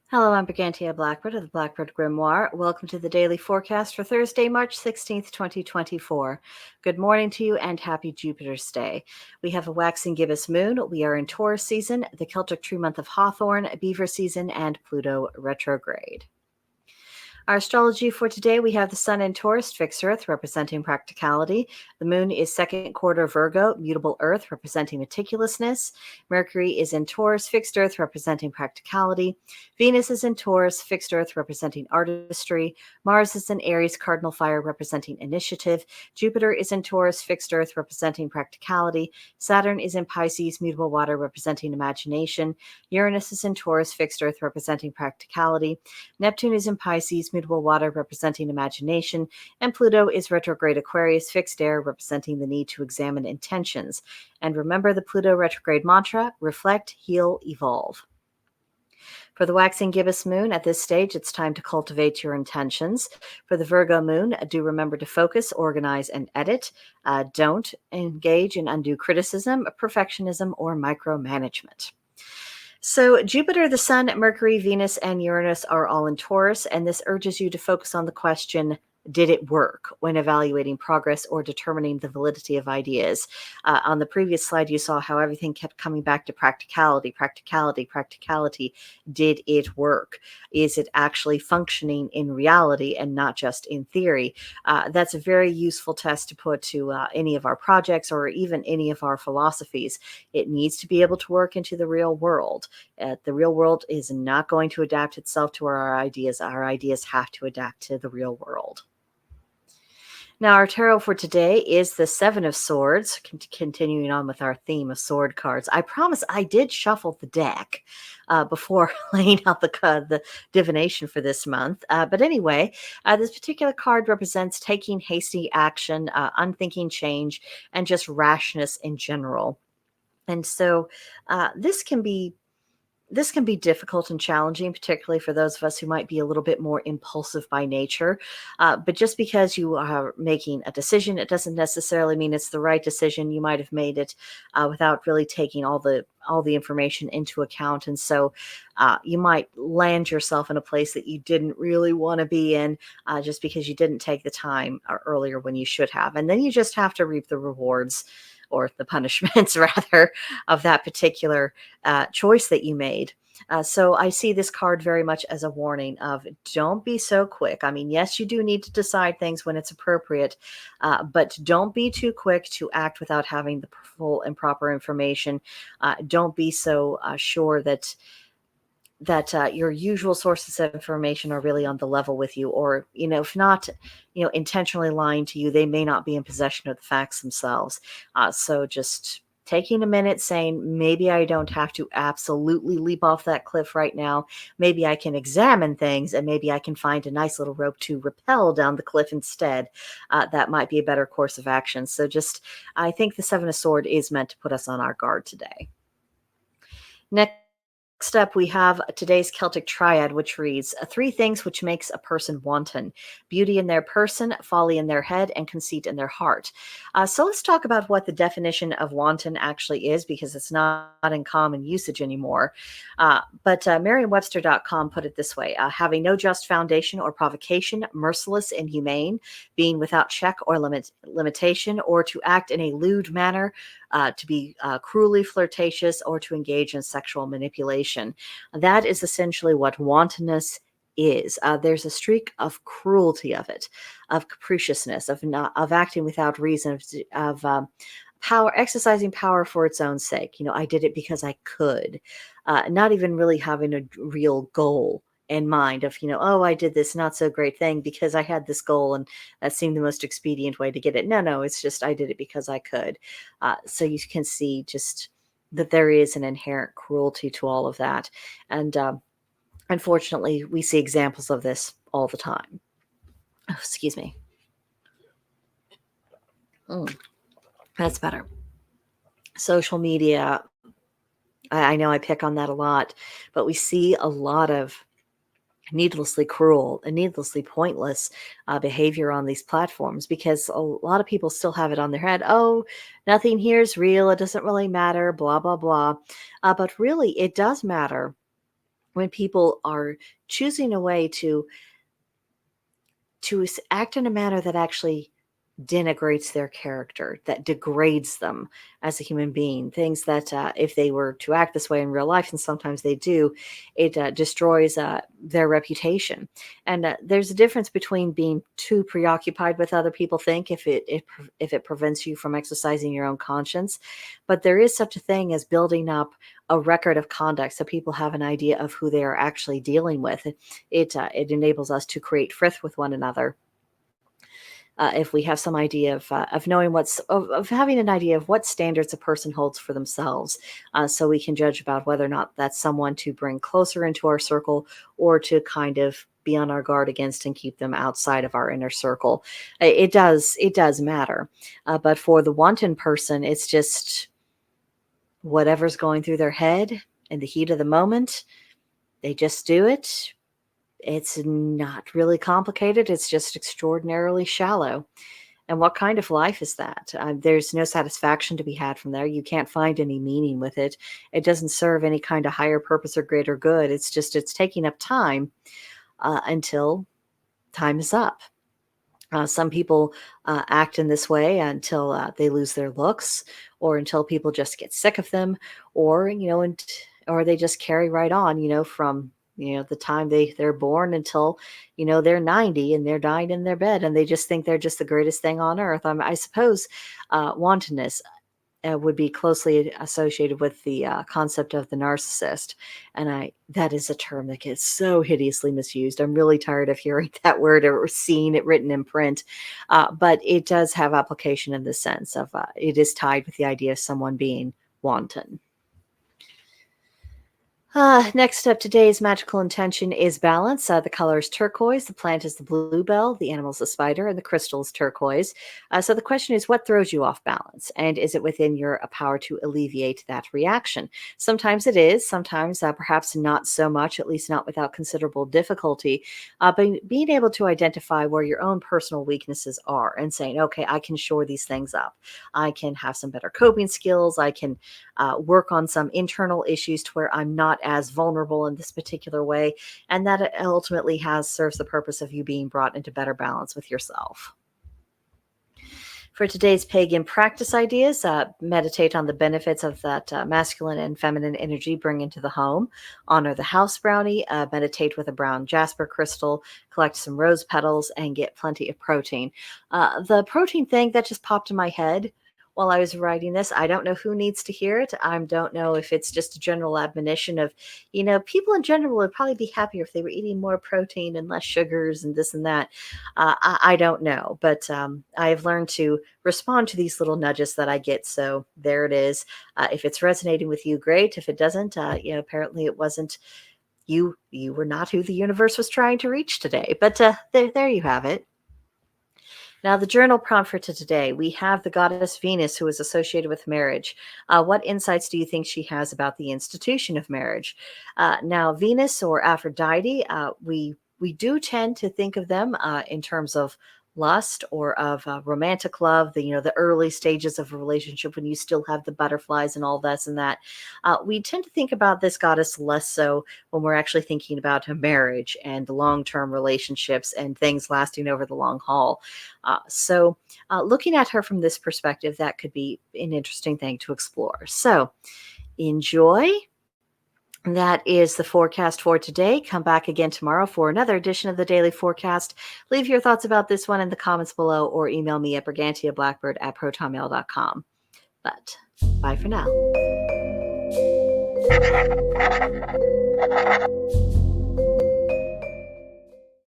Hello, I'm Brigantia Blackbird of the Blackbird Grimoire. Welcome to the daily forecast for Thursday, March 16th, 2024. Good morning to you and happy Jupiter's Day. We have a waxing gibbous moon. We are in Taurus season, the Celtic tree month of Hawthorn, Beaver season, and Pluto retrograde. Our astrology for today, we have the Sun in Taurus, fixed Earth, representing practicality. The Moon is second quarter Virgo, mutable Earth, representing meticulousness. Mercury is in Taurus, fixed Earth, representing practicality. Venus is in Taurus, fixed Earth, representing artistry. Mars is in Aries, cardinal fire, representing initiative. Jupiter is in Taurus, fixed Earth, representing practicality. Saturn is in Pisces, mutable water, representing imagination. Uranus is in Taurus, fixed Earth, representing practicality. Neptune is in Pisces, mutable water, representing imagination, and Pluto is retrograde Aquarius, fixed air, representing the need to examine intentions. And remember the Pluto retrograde mantra: reflect, heal, evolve. For the waxing gibbous moon, at this stage, it's time to cultivate your intentions. For the Virgo moon, do remember to focus, organize, and edit. Don't engage in undue criticism, perfectionism, or micromanagement. So Jupiter, the Sun, Mercury, Venus, and Uranus are all in Taurus, and this urges you to focus on the question, did it work, when evaluating progress or determining the validity of ideas. On the previous slide, you saw how everything kept coming back to practicality, practicality, practicality. Did it work? Is it actually functioning in reality and not just in theory? That's a very useful test to put to any of our projects or even any of our philosophies. It needs to be able to work into the real world. The real world is not going to adapt itself to our ideas. Our ideas have to adapt to the real world. Now, our tarot for today is the Seven of Swords, continuing on with our theme of sword cards. I promise I did shuffle the deck before laying out the divination for this month. But anyway, this particular card represents taking hasty action, unthinking change, and just rashness in general. And so this can be difficult and challenging, particularly for those of us who might be a little bit more impulsive by nature. But just because you are making a decision, it doesn't necessarily mean it's the right decision. You might have made it without really taking all the information into account. And so you might land yourself in a place that you didn't really want to be in just because you didn't take the time earlier when you should have. And then you just have to reap the rewards, or the punishments rather, of that particular choice that you made. So I see this card very much as a warning of don't be so quick. I mean, yes, you do need to decide things when it's appropriate, but don't be too quick to act without having the full and proper information. Don't be so sure that your usual sources of information are really on the level with you, or, if not, intentionally lying to you, they may not be in possession of the facts themselves. So just taking a minute saying, maybe I don't have to absolutely leap off that cliff right now. Maybe I can examine things, and maybe I can find a nice little rope to rappel down the cliff instead. That might be a better course of action. So I think the Seven of Swords is meant to put us on our guard today. Next up, we have today's Celtic triad, which reads, 3 things which makes a person wanton: beauty in their person, folly in their head, and conceit in their heart. So let's talk about what the definition of wanton actually is, because it's not in common usage anymore. But Merriam-Webster.com put it this way: having no just foundation or provocation, merciless, inhumane, being without check or limitation, or to act in a lewd manner, to be cruelly flirtatious, or to engage in sexual manipulation. That is essentially what wantonness is. There's a streak of cruelty of it, of capriciousness, of acting without reason, of power, exercising power for its own sake. I did it because I could, not even really having a real goal in mind of, I did this not so great thing because I had this goal and that seemed the most expedient way to get it. No, it's just I did it because I could. So you can see just that there is an inherent cruelty to all of that. And unfortunately, we see examples of this all the time. Oh, excuse me. That's better. Social media, I know I pick on that a lot, but we see a lot of needlessly cruel and needlessly pointless behavior on these platforms, because a lot of people still have it on their head. Oh, nothing here is real. It doesn't really matter, blah, blah, blah. But really, it does matter when people are choosing a way to act in a manner that actually denigrates their character, that degrades them as a human being. Things that, if they were to act this way in real life, and sometimes they do, it destroys their reputation. And there's a difference between being too preoccupied with other people think, if it prevents you from exercising your own conscience. But there is such a thing as building up a record of conduct, so people have an idea of who they are actually dealing with. It enables us to create frith with one another. If we have some idea of knowing of having an idea of what standards a person holds for themselves, so we can judge about whether or not that's someone to bring closer into our circle, or to kind of be on our guard against and keep them outside of our inner circle. It does matter. But for the wanton person, it's just whatever's going through their head in the heat of the moment. They just do it. It's not really complicated. It's just extraordinarily shallow. And what kind of life is that? There's no satisfaction to be had from there. You can't find any meaning with it. It doesn't serve any kind of higher purpose or greater good. It's taking up time until time is up. Some people act in this way until they lose their looks, or until people just get sick of them, or or they just carry right on, from the time they're born until they're 90 and they're dying in their bed, and they just think they're just the greatest thing on earth. I suppose wantonness would be closely associated with the concept of the narcissist, and that is a term that gets so hideously misused. I'm really tired of hearing that word or seeing it written in print, but it does have application in the sense of it is tied with the idea of someone being wanton. Next up, today's magical intention is balance. The color is turquoise, the plant is the bluebell, the animal is the spider, and the crystal is turquoise. So the question is, what throws you off balance? And is it within your power to alleviate that reaction? Sometimes it is, sometimes perhaps not so much, at least not without considerable difficulty. But being able to identify where your own personal weaknesses are and saying, okay, I can shore these things up. I can have some better coping skills. I can work on some internal issues to where I'm not as vulnerable in this particular way, and that ultimately serves the purpose of you being brought into better balance with yourself. For today's pagan practice ideas, meditate on the benefits of that masculine and feminine energy bring into the home. Honor the house brownie, meditate with a brown jasper crystal, collect some rose petals, and get plenty of protein. The protein thing that just popped in my head while I was writing this. I don't know who needs to hear it. I don't know if it's just a general admonition of, people in general would probably be happier if they were eating more protein and less sugars and this and that. I don't know, but I have learned to respond to these little nudges that I get. So there it is. If it's resonating with you, great. If it doesn't, apparently it wasn't. You were not who the universe was trying to reach today. But there you have it. Now, the journal prompt for today, we have the goddess Venus, who is associated with marriage. What insights do you think she has about the institution of marriage? Now, Venus or Aphrodite, we do tend to think of them in terms of lust or of romantic love, the early stages of a relationship when you still have the butterflies and all this and that. We tend to think about this goddess less so when we're actually thinking about a marriage and long-term relationships and things lasting over the long haul. So looking at her from this perspective, that could be an interesting thing to explore. So enjoy. That is the forecast for today. Come back again tomorrow for another edition of the Daily Forecast. Leave your thoughts about this one in the comments below, or email me at brigantiablackbird@protonmail.com. But bye for now.